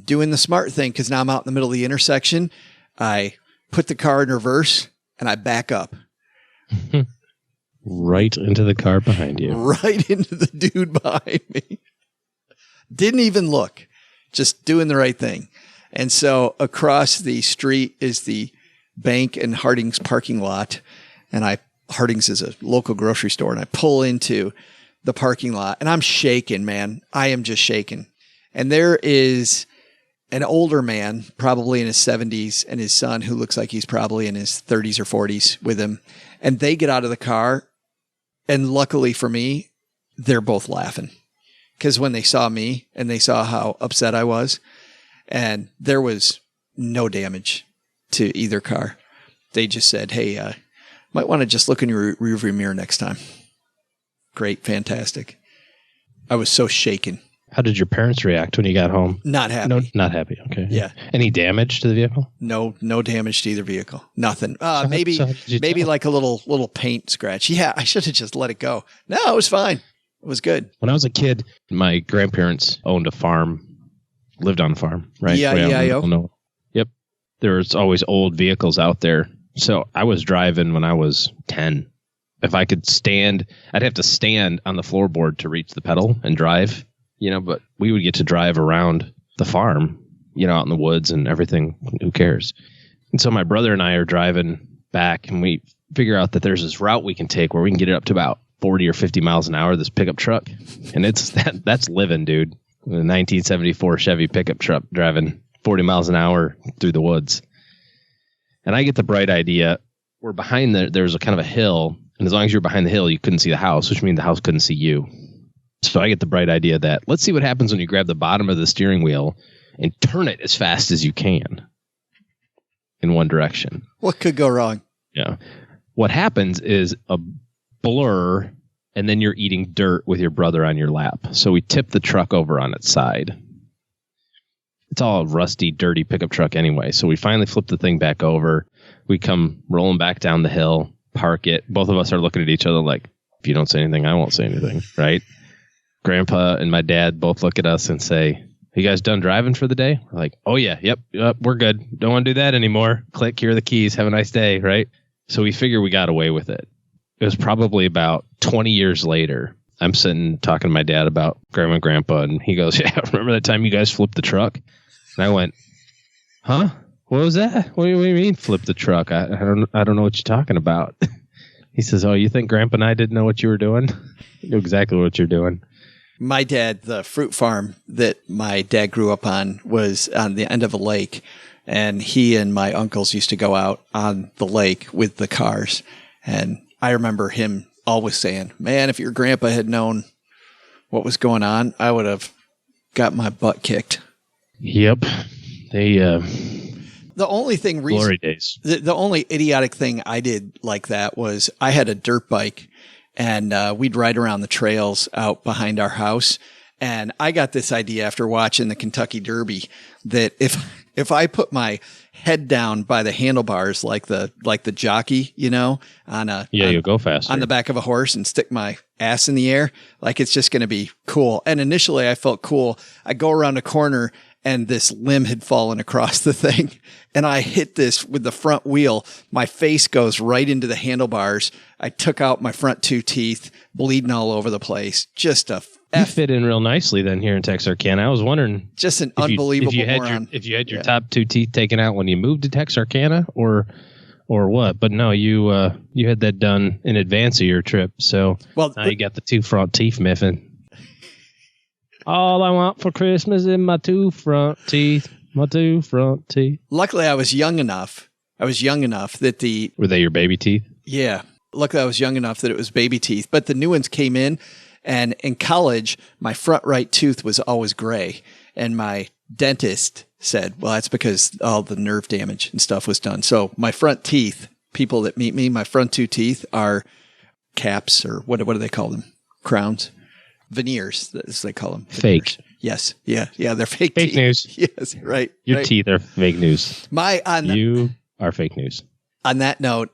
doing the smart thing because now I'm out in the middle of the intersection. I put the car in reverse and I back up. Right into the car behind you. Right into the dude behind me. Didn't even look. Just doing the right thing. And so across the street is the bank and Harding's parking lot. And Harding's is a local grocery store. And I pull into the parking lot and I'm shaking, man. I am just shaking. And there is an older man, probably in his 70s, and his son who looks like he's probably in his 30s or 40s with him. And they get out of the car. And luckily for me, they're both laughing. Because when they saw me and they saw how upset I was, and there was no damage to either car, they just said, hey, might want to just look in your rearview mirror next time. Great. Fantastic. I was so shaken. How did your parents react when you got home? Not happy. No, not happy. Okay. Yeah. Any damage to the vehicle? No damage to either vehicle. Nothing. So maybe like a little paint scratch. Yeah, I should have just let it go. No, it was fine. It was good. When I was a kid, my grandparents owned a farm, lived on a farm, right? Yeah. Yep. There was always old vehicles out there. So I was driving when I was 10. If I could stand, I'd have to stand on the floorboard to reach the pedal and drive, but we would get to drive around the farm, out in the woods and everything. Who cares? And so my brother and I are driving back and we figure out that there's this route we can take where we can get it up to about 40 or 50 miles an hour, this pickup truck. And that's living, dude. The 1974 Chevy pickup truck driving 40 miles an hour through the woods. And I get the bright idea. We're behind there's a kind of a hill. And as long as you're behind the hill, you couldn't see the house, which means the house couldn't see you. So I get the bright idea that let's see what happens when you grab the bottom of the steering wheel and turn it as fast as you can in one direction. What could go wrong? Yeah. What happens is a blur, and then you're eating dirt with your brother on your lap. So we tip the truck over on its side. It's all a rusty, dirty pickup truck anyway. So we finally flip the thing back over. We come rolling back down the hill, park it. Both of us are looking at each other like, if you don't say anything, I won't say anything, right? Grandpa and my dad both look at us and say, you guys done driving for the day? We're like, oh yeah, yep, we're good. Don't want to do that anymore. Click, here are the keys. Have a nice day, right? So we figure we got away with it. It was probably about 20 years later. I'm sitting talking to my dad about grandma and grandpa, and he goes, yeah, remember that time you guys flipped the truck? And I went, huh? What was that? What do you mean flip the truck? I don't know what you're talking about. He says, oh, you think grandpa and I didn't know what you were doing? You knew exactly what you're doing. My dad, the fruit farm that my dad grew up on was on the end of a lake, and he and my uncles used to go out on the lake with the cars. And I remember him always saying, man, if your grandpa had known what was going on, I would have got my butt kicked. Yep. The only thing glory days. The only idiotic thing I did like that was I had a dirt bike, and we'd ride around the trails out behind our house. And I got this idea after watching the Kentucky Derby that if I put my head down by the handlebars like the jockey, you'll go faster on the back of a horse and stick my ass in the air, like it's just going to be cool. And initially I felt cool. I go around a corner and this limb had fallen across the thing. And I hit this with the front wheel. My face goes right into the handlebars. I took out my front 2 teeth, bleeding all over the place. Just a You fit in real nicely then here in Texarkana. I was wondering, just an unbelievable moron. If you had your top 2 teeth taken out when you moved to Texarkana, or what? But no, you had that done in advance of your trip. So now you got the 2 front teeth miffing. All I want for Christmas is my two front teeth. My two front teeth. Luckily, I was young enough. That Were they your baby teeth? Yeah. Luckily, I was young enough that it was baby teeth. But the new ones came in. And in college, my front right tooth was always gray. And my dentist said, well, that's because all the nerve damage and stuff was done. So my front teeth, people that meet me, my front two teeth are caps, or what do they call them? Crowns? Veneers, as they call them. Fake. Yes. Yeah. They're fake Fake teeth. news. Yes. Right. Your right. teeth are fake news. You are fake news. On that note,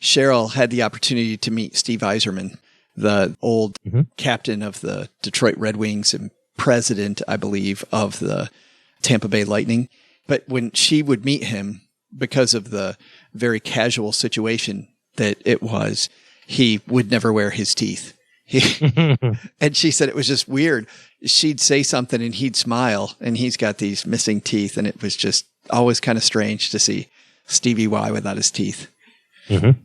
Cheryl had the opportunity to meet Steve Yzerman, the old captain of the Detroit Red Wings and president, I believe, of the Tampa Bay Lightning. But when she would meet him, because of the very casual situation that it was, he would never wear his teeth. And she said it was just weird. She'd say something and he'd smile, and he's got these missing teeth. And it was just always kind of strange to see Stevie Y without his teeth. Mm-hmm.